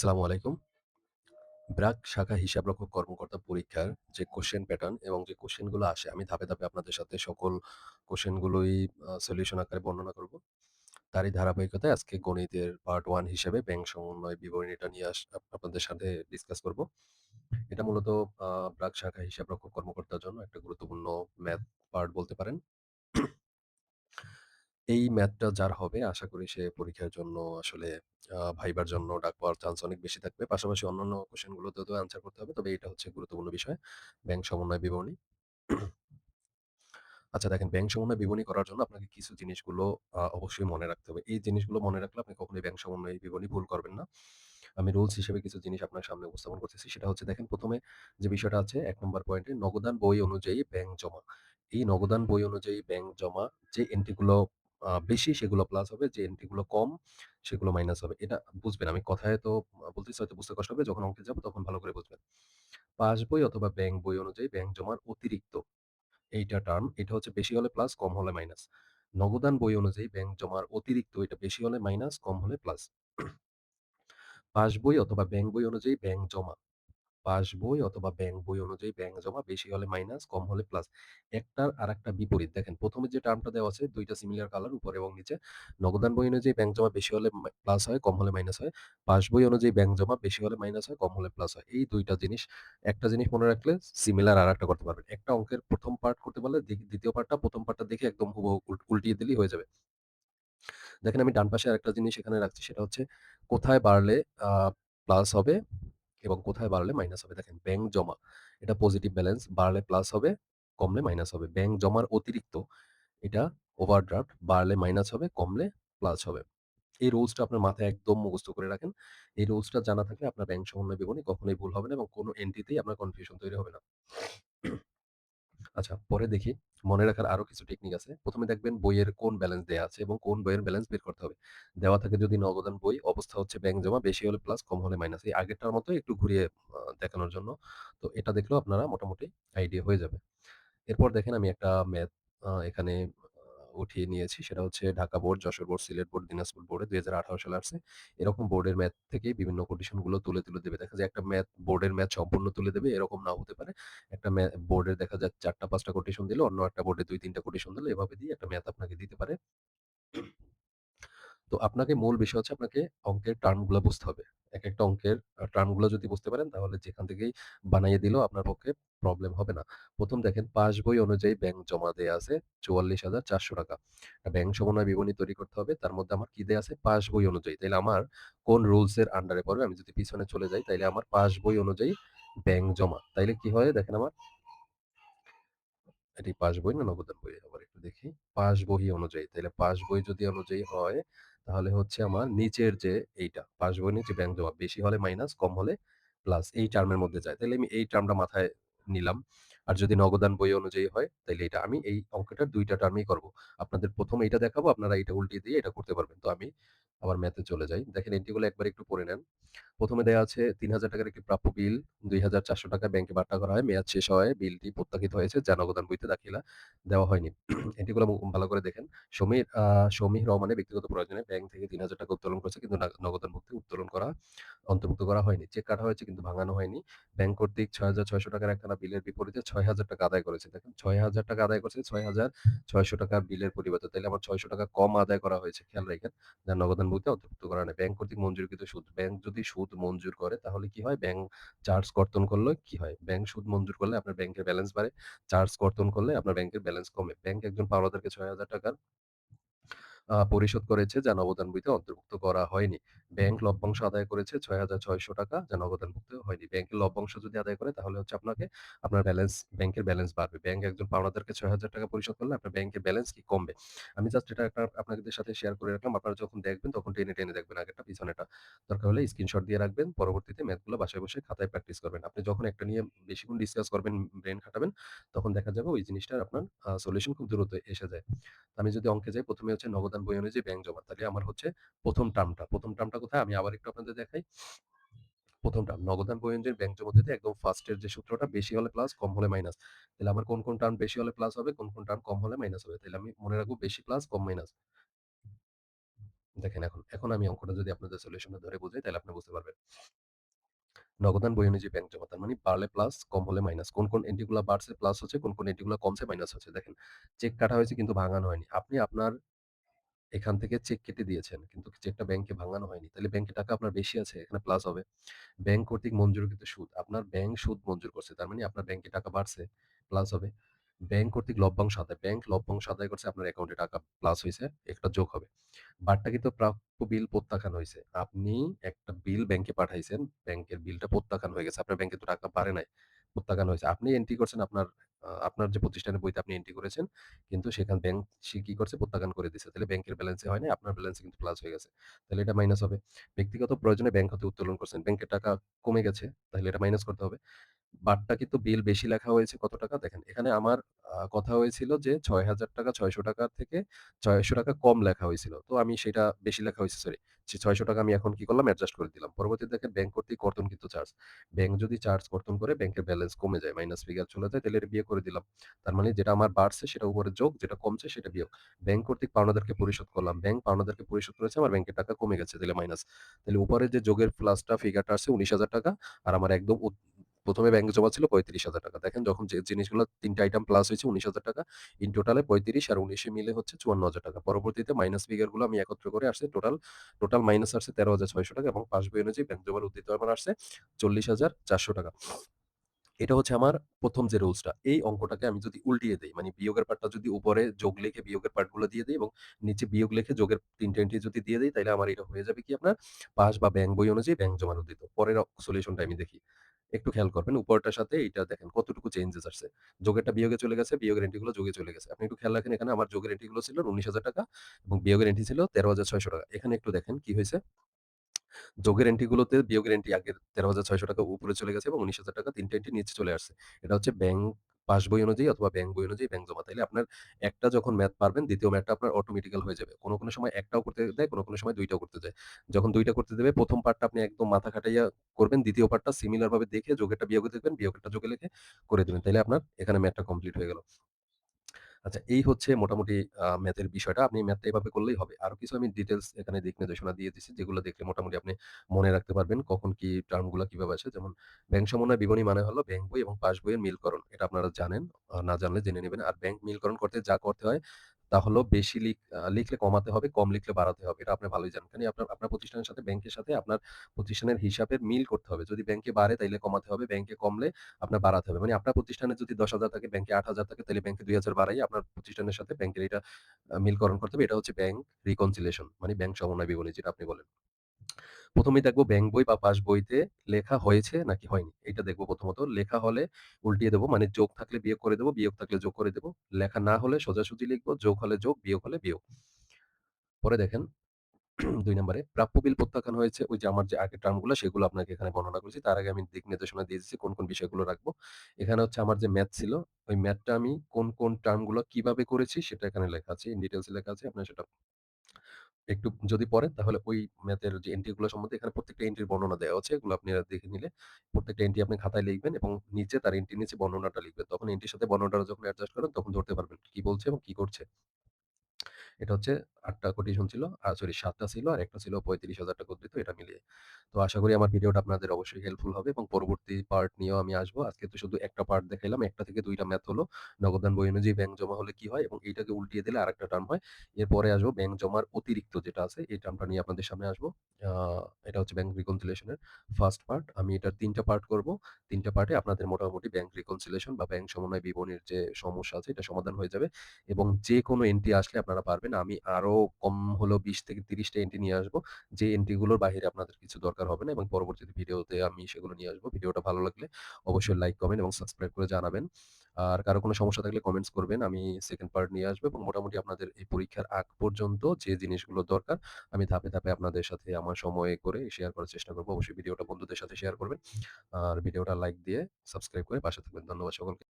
আসসালামু আলাইকুম। ব্র্যাক শাখা হিসাবরক্ষক কর্মকর্তা পরীক্ষার যে কোয়েশ্চেন প্যাটার্ন এবং যে কোয়েশ্চেন গুলো আসে, আমি ধাপে, ধাপে আপনাদের সাথে সকল কোয়েশ্চেন গুলোই সলিউশন আকারে বর্ণনা করব। তারই ধারাবাহিকতায় আজকে গণিতের পার্ট 1 হিসেবে ব্যাংক সমন্বয় বিবরণীটা নিয়ে আপনাদের সাথে ডিসকাস করব। এটা মূলত আ ব্র্যাক শাখা হিসাবরক্ষক কর্মকর্তার জন্য একটা গুরুত্বপূর্ণ ম্যাথ পার্ট বলতে পারেন। এই ম্যাথটা যার হবে আশা করি সে পরীক্ষার জন্য আসলে ভাইবার জন্য ডাক পাওয়ার চান্স অনেক বেশি থাকবে। পাশাপাশি অন্যান্য কোয়েশ্চেন গুলোতেও তো অ্যান্সার করতে হবে। তবে এটা হচ্ছে গুরুত্বপূর্ণ বিষয়। ব্যাংক সমন্বয় বিবরণী। আচ্ছা দেখেন, ব্যাংক সমন্বয় বিবরণী করার জন্য আপনাকে কিছু জিনিসগুলো অবশ্যই মনে রাখতে হবে। এই জিনিসগুলো মনে রাখলে আপনি কখনোই ব্যাংক সমন্বয় বিবরণী ভুল করবেন না। আমি রুলস হিসেবে কিছু জিনিস আপনার সামনে উপস্থাপন করতেছি। সেটা হচ্ছে, দেখেন, ১ম এ যে বিষয়টা আছে ১ নম্বর পয়েন্টে নগদান বই অনুযায়ী ব্যাংক জমা। এই নগদান বই অনুযায়ী ব্যাংক জমা যে এন্ট্রি গুলো বেশি সেগুলো প্লাস হবে, যে এন্ট্রি গুলো কম সেগুলো মাইনাস হবে। এটা বুঝবেন। আমি কথায় তো বলতেছি, হয়তো বুঝতে কষ্ট হবে। যখন অঙ্কে যাব তখন ভালো করে বুঝবেন। পাস বই অথবা ব্যাংক বই অনুযায়ী ব্যাংক জমার অতিরিক্ত এইটা টার্ম, এটা হচ্ছে বেশি হলে প্লাস, কম হলে মাইনাস। নগদান বই অনুযায়ী ব্যাংক জমার অতিরিক্ত, এটা বেশি হলে মাইনাস, কম হলে প্লাস। পাসবই অথবা ব্যাংক বই অনুযায়ী ব্যাংক জমা, পাসবই অথবা ব্যাংক বই অনুযায়ী ব্যাংক জমা বেশি হলে মাইনাস, কম হলে প্লাস। একটার আরেকটা বিপরীত। দেখেন, ১ম এ যে টার্মটা দেওয়া আছে ২ টা সিমিলার কালার উপরে এবং নিচে। নগদান বই অনুযায়ী ব্যাংক জমা বেশি হলে প্লাস হয়, কম হলে মাইনাস হয়। পাসবই অনুযায়ী ব্যাংক জমা বেশি হলে মাইনাস হয়, কম হলে প্লাস হয়। এই ২ টা জিনিস, একটা জিনিস মনে রাখলে সিমিলার আরেকটা করতে পারবেন। একটা অঙ্কের ১ম পার্ট করতে পারলে ২য় পার্টটা ১ম পার্টটা দেখে একদম হুবহু উল্টিয়ে দিলেই হয়ে যাবে। দেখেন, আমি ডান পাশে আরেকটা জিনিস এখানে রাখছি, সেটা হচ্ছে কোথায় বাড়লে আ প্লাস হবে এবং কোথায় বাড়লে মাইনাস হবে। দেখেন, ব্যাংক জমা এটা পজিটিভ ব্যালেন্স, বাড়লে প্লাস হবে, কমলে মাইনাস হবে। ব্যাংক জমার অতিরিক্ত এটা ওভারড্রাফট, বাড়লে মাইনাস হবে, কমলে প্লাস হবে। এই রুলসটা আপনার মাথায় একদম মুখস্থ করে রাখেন। এই রুলসটা জানা থাকলে আপনার ব্যাংক সমন্বয় বিবরণী কখনোই ভুল হবে না এবং কোনো এন্ট্রিতেই আপনার কনফিউশন তৈরি হবে না। আচ্ছা, পরে দেখি। মনে রাখার আরো কিছু টেকনিক আছে। ১ম এ দেখবেন বইয়ের কোন ব্যালেন্স দেয়া আছে এবং কোন বইয়ের ব্যালেন্স বের করতে হবে। দেওয়া থাকে যদি নগদান বই, অবস্থা হচ্ছে ব্যাংক জমা, বেশি হলে প্লাস, কম হলে মাইনাস। এই আগেরটার মতোই একটু ঘুরিয়ে দেখানোর জন্য। তো এটা দেখলেও আপনারা মোটামুটি আইডিয়া হয়ে যাবে। এরপর দেখেন, আমি একটা ম্যাথ এখানে উঠিয়ে নিয়েছি। সেটা হচ্ছে Dhaka board, Jessore board, Sylhet board, Dinajpur বোর্ডে ২০১৮ সালে আসছে। এরকম বোর্ডের ম্যাথ থেকেই বিভিন্ন কন্ডিশন গুলো তুলে, তুলে দেবে। দেখা যায় একটা বোর্ডের ম্যাথ সম্পূর্ণ তুলে দেবে, এরকম নাও হতে পারে। একটা বোর্ডের দেখা যায় ৪ টা ৫ টা কোটেশন দিল, অন্য একটা বোর্ডে ২-৩ টা কোটেশন দিল। এভাবে দিয়ে একটা ম্যাথ আপনাকে দিতে পারে। তো আপনাকে মূল বিষয় হচ্ছে আপনাকে অঙ্কের টার্ম গুলা বুঝতে হবে। একেকটা অঙ্কের টার্ম গুলা যদি বুঝতে পারেন তাহলে যেখান থেকেই বানাইয়ে দিলেও আপনার পক্ষে প্রবলেম হবে না। ১ম দেখেন, পাস বই অনুযায়ী ব্যাংক জমা দেয়া আছে ৳৪৪,৪০০। ব্যাংক সমন্বয় বিবরণী তৈরি করতে হবে। তার মধ্যে আমার কি দেয়া আছে? পাস বই অনুযায়ী। তাইলে আমার কোন রুলস এর আন্ডারে পড়বে? আমি যদি পিছনে চলে যাই তাইলে আমার পাস বই অনুযায়ী ব্যাংক জমা। তাইলে কি হয় দেখেন আমার, এটি পাস বই না নগদান বই? আবার একটু দেখি। পাস বহি অনুযায়ী। তাইলে পাস বই যদি অনুযায়ী হয়, তাহলে হচ্ছে আমার নিচের যে এইটা, পাস বই নিচে ব্যাংক জমা। বেশি হলে মাইনাস, কম হলে প্লাস। এই টার্মের মধ্যে যায়। তাইলে আমি এই টার্মটা মাথায় নিলাম। আর যদি নগদান বই অনুযায়ী হয়, তাইলে এটা আমি এই অঙ্কটার ২ টা টার্মই করব। আপনাদের ১ম এইটা দেখাবো, আপনারা এইটা উল্টিয়ে দিয়ে এটা করতে পারবেন। তো আমি আবার ম্যাথে চলে যাই। দেখেন, এন্ট্রিগুলো একবার একটু পড়ে নেন। ১ম এ দেয়া আছে ৳৩,০০০ একটি প্রাপ্য বিল ৳২,৪০০ ব্যাংকে বার্তা করা হয়। মেয়াদ শেষ হওয়ায় বিলটি প্রত্যাখিত হয়েছে, যা নগদান বইতে দেওয়া হয়নি। এন্ট্রিগুলো ভালো করে দেখেন। সমীর রহমানের ব্যক্তিগত প্রয়োজনে ব্যাংক থেকে ৳৩,০০০ উত্তোলন করেছে, কিন্তু নগদান বইতে অন্তর্ভুক্ত করা হয়নি। চেক কাটা হয়েছে কিন্তু ভাঙানো হয়নি। ব্যাংক কর্তৃক ৳৬,৬০০ র একখানা বিলের বিপরীতে ৳৬,০০০ আদায় করেছে। দেখেন, ৳৬,০০০ আদায় করছে, ৳৬,৬০০ বিলের পরিবর্তে। তাইলে আমার ৳৬০০ কম আদায় করা হয়েছে। খেয়াল রাইখেন। যা নগদান বইতে অন্তর্ভুক্ত করা নাই। ব্যাংক কর্তৃক মঞ্জুরকৃত সুদ। ব্যাংক যদি সুদ মঞ্জুর করে তাহলে কি হয়? ব্যাংক চার্জ কর্তন করলে কি হয়? ব্যাংক সুদ মঞ্জুর করলে আপনার ব্যাংকের ব্যালেন্স বাড়ে। চার্জ কর্তন করলে আপনার ব্যাংকের ব্যালেন্স কমে। ব্যাংক একজন পাওনাদারকে ৳৬,০০০ পরিশোধ করেছে, যা নগদান বইতে অন্তর্ভুক্ত করা হয়নি। ব্যাংক লভ্যাংশ আদায় করেছে ৳৬,৬০০, যা নগদানভুক্ত হয়নি। ব্যাংকের লভ্যাংশ যদি আদায় করে তাহলে হচ্ছে আপনার ব্যাংকের ব্যালেন্স বাড়বে। ব্যাংক একজন পাওনাদারকে ৳৬,০০০ পরিশোধ করলে আপনার ব্যাংকের ব্যালেন্স কি কমবে। আমি জাস্ট এটা একটা আপনাদের সাথে শেয়ার করে রাখলাম। আপনারা যখন দেখবেন তখন টেনে, টেনে দেখবেন আগেরটা পিছনেরটা। দরকার হলে স্ক্রিনশট দিয়ে রাখবেন। পরবর্তীতে ম্যাথগুলো বাসায় বসে খাতায় প্র্যাকটিস করবেন। আপনি যখন একটা নিয়ে বেশিক্ষণ ডিসকাস করবেন, ব্রেইন খাটাবেন, তখন দেখা যাবে ওই জিনিসটার আপনার সলিউশন খুব দ্রুত এসে যায়। আমি যদি অঙ্কে যাই, ১ম এ হচ্ছে নগদান বই অনুযায়ী ব্যাংক জমা। তাহলে আমার হচ্ছে ১ম টার্মটা কোথায়? আমি আবার একটু আপনাদের দেখাই। ১ম টার্ম নগদান বই অনুযায়ী ব্যাংক জমা দিতে একদম ফার্স্ট এর যে সূত্রটা, বেশি হলে প্লাস, কম হলে মাইনাস। তাহলে আমার কোন টার্ম বেশি হলে প্লাস হবে, কোন টার্ম কম হলে মাইনাস হবে। তাইলে আমি মনে রাখবো বেশি প্লাস, কম মাইনাস। দেখেন এখন আমি অঙ্কটা যদি আপনাদের সলিউশনটা ধরে বুঝাই তাহলে আপনি বুঝতে পারবেন। নগদান বই অনুযায়ী ব্যাংক জমা। তার মানে বাড়লে প্লাস, কম হলে মাইনাস। কোন এন্ট্রি গুলা বাড়ছে প্লাস হচ্ছে, কোন এন্ট্রি গুলা কমছে মাইনাস হচ্ছে। দেখেন, চেক কাটা হয়েছে কিন্তু ভাঙানো হয়নি। আপনি আপনার এখান থেকে চেক কেটে দিয়েছেন। কিন্তু চেকটা ব্যাংকে ভাঙানো হয়নি। তাহলে ব্যাংকে টাকা আপনার বেশি আছে, এখানে প্লাস হবে। ব্যাংক কর্তৃক মঞ্জুরকৃত সুদ। আপনার ব্যাংক সুদ মঞ্জুর করছে। তার মানে আপনার ব্যাংকে টাকা বাড়ছে, প্লাস হবে। ব্যাংক কর্তৃক লভ্যাংশ আদায়। ব্যাংক লভ্যাংশ আদায় করছে, আপনার অ্যাকাউন্টে টাকা প্লাস হইছে, একটা যোগ হবে। বাট্টা কিন্তু প্রাপ্য বিল প্রত্যাখ্যান হইছে। আপনি একটা বিল ব্যাংকে পাঠাইছেন, ব্যাংকের বিলটা প্রত্যাখ্যান হয়ে গেছে। আপনার ব্যাংকে তো টাকা বাড়ে নাই, প্রত্যাখ্যান হয়েছে। আপনি এন্ট্রি করছেন আপনার যে প্রতিষ্ঠানের বইতে আপনি এন্ট্রি করেছেন, কিন্তু ব্যাংক সে কি করছে? প্রত্যাখ্যান করে দিছে। তাহলে ব্যাংকের ব্যালেন্সে হয় নাই, আপনার ব্যালেন্সে কিন্তু প্লাস হয়ে গেছে। তাহলে এটা মাইনাস হবে। ব্যক্তিগত প্রয়োজনে ব্যাংক হতে উত্তোলন করছেন। ব্যাংকের টাকা কমে গেছে, তাহলে এটা মাইনাস করতে হবে। বাট্টা কিন্তু বিল বেশি লেখা হয়েছে কত টাকা? দেখেন, এখানে আমার কথা হয়েছিল যে ৳৬,০০০ ৳৬০০ থেকে ৳৬০০ কম লেখা হয়েছিল। তো আমি সেটা বেশি লেখা হয়েছে, সরি। সে ৳৬০০ আমি এখন কি করলাম? অ্যাডজাস্ট করে দিলাম। পরবর্তীতে দেখেন ব্যাংক কর্তৃক কর্তনকৃত চার্জ। ব্যাংক যদি চার্জ কর্তন করে ব্যাংকের ব্যালেন্স কমে যায়, মাইনাস ফিগার চলে যায়, তাহলে এটা বিয়োগ করে দিলাম। তার মানে যেটা আমার বাড়ছে সেটা উপরে যোগ, যেটা কমছে সেটা বিয়োগ। ব্যাংক কর্তৃক পাওনাদারকে পরিশোধ করলাম। ব্যাংক পাওনাদারকে পরিশোধ করেছে, আমার ব্যাংকের টাকা কমে গেছে, তাহলে মাইনাস। তাহলে উপরে যে যোগের প্লাসটা ফিগারটা আসছে ৳১৯,০০০, আর আমার একদম ১ম এ ব্যাংকে জমা ছিল ৳৩৫,০০০। দেখেন, যখন যে জিনিসগুলো ৩ টা আইটেম প্লাস হয়েছে ৳১৯,০০০, ইন টোটালে ৩৫ আর ১৯ এ মিলে হচ্ছে ৳৫৪,০০০। পরবর্তীতে মাইনাস ফিগার গুলো আমি একত্র করে আসছে টোটাল মাইনাস আসছে ৳১৩,৬০০ এবং পাসবই অনুযায়ী ব্যাংক জমার উদ্ধৃত আমার আসছে ৳৪০,৪০০। এটা হচ্ছে আমার ১ম যে রুলসটা। এই অঙ্কটাকে আমি যদি উল্টিয়ে দেই, মানে বিয়োগের পার্টটা যদি উপরে যোগ লিখে বিয়োগের পার্টগুলো দিয়ে দেই এবং নিচে বিয়োগ লিখে যোগের ৩ টা এন্ট্রি যদি দিয়ে দেই, তাইলে আমার এটা হয়ে যাবে কি আপনার পাস বা ব্যাংক বই অনুযায়ী ব্যাংক জমার উদ্ধৃত। পরের সলিউশনটা আমি দেখি। একটু খেয়াল করবেন উপরটার সাথে এইটা দেখেন কতটুকু চেঞ্জেস আসছে। যোগেরটা বিয়োগে চলে গেছে, বিয়োগের এন্ট্রি গুলো যোগে চলে গেছে। আপনি একটু খেয়াল রাখেন, এখানে আমার যোগের এন্ট্রি গুলো ছিল ৳১৯,০০০ এবং বিয়োগের এন্ট্রি ছিল ৳১৩,৬০০। এখানে একটু দেখেন কি হইছে? যোগের এন্ট্রি গুলোতে বিয়োগের এন্ট্রি আগের ৳১৩,৬০০ উপরে চলে গেছে এবং ৳১৯,০০০ ৩ টা এন্ট্রি নিচে চলে আসছে। এটা হচ্ছে ব্যাংক পাসবই অনুযায়ী অথবা ব্যাংক বই অনুযায়ী ব্যাংক জমা। তাইলে আপনার একটা যখন ম্যাথ পারবেন, ২য় ম্যাথটা আপনার অটোমেটিক্যাল হয়ে যাবে। কোনো সময় একটাও করতে দেয়, কোনো সময় ২ টাও করতে দেয়। যখন ২ টা করতে দেবে, ১ম পার্টটা আপনি একদম মাথা খাটাইয়া করবেন। ২য় পার্টটা সিমিলার ভাবে দেখে যোগেরটা বিয়োগে দেখবেন, বিয়োগেরটা যোগে লিখে করে দিবেন। তাইলে আপনার এখানে ম্যাথটা কমপ্লিট হয়ে গেল। আচ্ছা, এই হচ্ছে মোটামুটি ম্যাথের বিষয়টা। আপনি ম্যাথটা এভাবে করলেই হবে। আরো কিছু আমি ডিটেইলস এখানে দিক নির্দেশনা দিয়ে দিছি, যেগুলো দেখলে মোটামুটি আপনি মনে রাখতে পারবেন কখন কি টার্ম গুলা কিভাবে আসে। যেমন ব্যাংক সমন্বয় বিবরণী মানে হলো ব্যাংক বই এবং পাস বইয়ের মিলকরণ। এটা আপনারা জানেন। না জানলে জেনে নিবেন। আর ব্যাংক মিলকরণ করতে যা করতে হয় তা হলো বেশি লিখলে কমাতে হবে, কম লিখলে বাড়াতে হবে। এটা আপনি ভালোই জানেন। কারণ আপনার প্রতিষ্ঠানের সাথে ব্যাংকের সাথে আপনার প্রতিষ্ঠানের হিসাবের মিল করতে হবে। যদি ব্যাংকে বাড়ে তাইলে কমাতে হবে, ব্যাংকে কমলে আপনার বাড়াতে হবে। মানে আপনার প্রতিষ্ঠানে যদি ১০,০০০ থাকে, ব্যাংকে ৮,০০০ থাকে, তাহলে ব্যাংকে ২,০০০ বাড়াইয়া আপনার প্রতিষ্ঠানের সাথে ব্যাংকের এটা মিলকরণ করতে হবে। এটা হচ্ছে ব্যাংক রিকনসিলিয়েশন, মানে ব্যাংক সমন্বয় বিবরণী যেটা আপনি বলেন। ১ম এই দেখব ব্যাংক বই বা পাস বইতে লেখা হয়েছে নাকি হয়নি। এটা দেখব প্রথমত। লেখা হলে উল্টিয়ে দেব। মানে যোগ থাকলে বিয়োগ করে দেব, বিয়োগ থাকলে যোগ করে দেব। লেখা না হলে সোজাসুজি লিখব। যোগ হলে যোগ, বিয়োগ হলে বিয়োগ। পরে দেখেন ২ নম্বরে প্রাপ্য বিল প্রত্যাখ্যান হয়েছে। ওই যে আমার যে আগের টার্ম গুলা সেগুলো আপনাকে এখানে বর্ণনা করেছি। তার আগে আমি দিক নির্দেশনা দিয়ে দিচ্ছি কোন বিষয়গুলো রাখবো। এখানে হচ্ছে আমার যে ম্যাথ ছিল, ওই ম্যাথটা আমি কোন টার্ম গুলো কিভাবে করেছি সেটা এখানে লেখা আছে। ইন ডিটেইলস এ লেখা আছে। আপনারা সেটা একটু যদি পড়েন তাহলে ওই ম্যাথের যে এন্ট্রি গুলো সম্বন্ধে এখানে প্রত্যেকটা এন্ট্রির বর্ণনা দেওয়া আছে। এগুলো আপনারা দেখে নিলে প্রত্যেকটা এন্ট্রি আপনি খাতায় লিখবেন এবং নিচে তার এন্ট্রির নিচে বর্ণনাটা লিখবেন। তখন এন্ট্রির সাথে বর্ণনাটা যখন অ্যাডজাস্ট করবেন তখন ধরতে পারবেন কি বলছে এবং কি করছে। এটা হচ্ছে ৮ টা কোটেশন ছিল। সরি, ৭ টা ছিল আর একটা ছিল ৳৩৫,০০০ উদ্ধৃত, এটা মিলিয়ে। তো আশা করি আমার ভিডিওটা আপনাদের অবশ্যই হেল্পফুল হবে এবং পরবর্তী পার্ট নিয়েও আমি আসবো। আজকে তো শুধু একটা পার্ট দেখাইলাম। ১ টা থেকে ২ টা ম্যাথ হলো। নগদান বই অনুযায়ী ব্যাংক জমা হলে কি হয় এবং এইটাকে উল্টিয়ে দিলে আরেকটা টার্ম হয়। এরপরে আসবো ব্যাংক জমার অতিরিক্ত যেটা আছে এই টার্মটা নিয়ে আপনাদের সামনে আসবো। আ এটা হচ্ছে ব্যাংক রিকনসিলিয়েশন এর ফার্স্ট পার্ট। আমি এটার ৩ টা পার্ট করব। ৩ টা পার্টে আপনাদের মোটামুটি ব্যাংক রিকনসিলিয়েশন বা ব্যাংক সমন্বয় বিবরণীর যে সমস্যা আছে এটা সমাধান হয়ে যাবে। এবং যেকোনো এন্ট্রি আসলে আপনারা পারবেন। আমি আরো কম হলেও ২০ থেকে ৩০ টা এন্ট্রি নিয়ে আসবো। যে এন্ট্রি গুলোর বাহিরে আপনাদের কিছু দরকার হবে না এবং পরবর্তীতে ভিডিওতে আমি সেগুলো নিয়ে আসবো। ভিডিওটা ভালো লাগলে অবশ্যই লাইক, কমেন্ট এবং সাবস্ক্রাইব করে জানাবেন। আর কারো কোনো সমস্যা থাকলে কমেন্টস করবেন। আমি 2nd পার্ট নিয়ে আসবো এবং মোটামুটি আপনাদের এই পরীক্ষার আগ পর্যন্ত যে জিনিসগুলো দরকার আমি ধাপে, ধাপে আপনাদের সাথে আমার সময় করে শেয়ার করার চেষ্টা করব। অবশ্যই ভিডিওটা বন্ধুদের সাথে শেয়ার করবেন। আর ভিডিওটা লাইক দিয়ে সাবস্ক্রাইব করে পাশে থাকবেন। ধন্যবাদ সকলকে।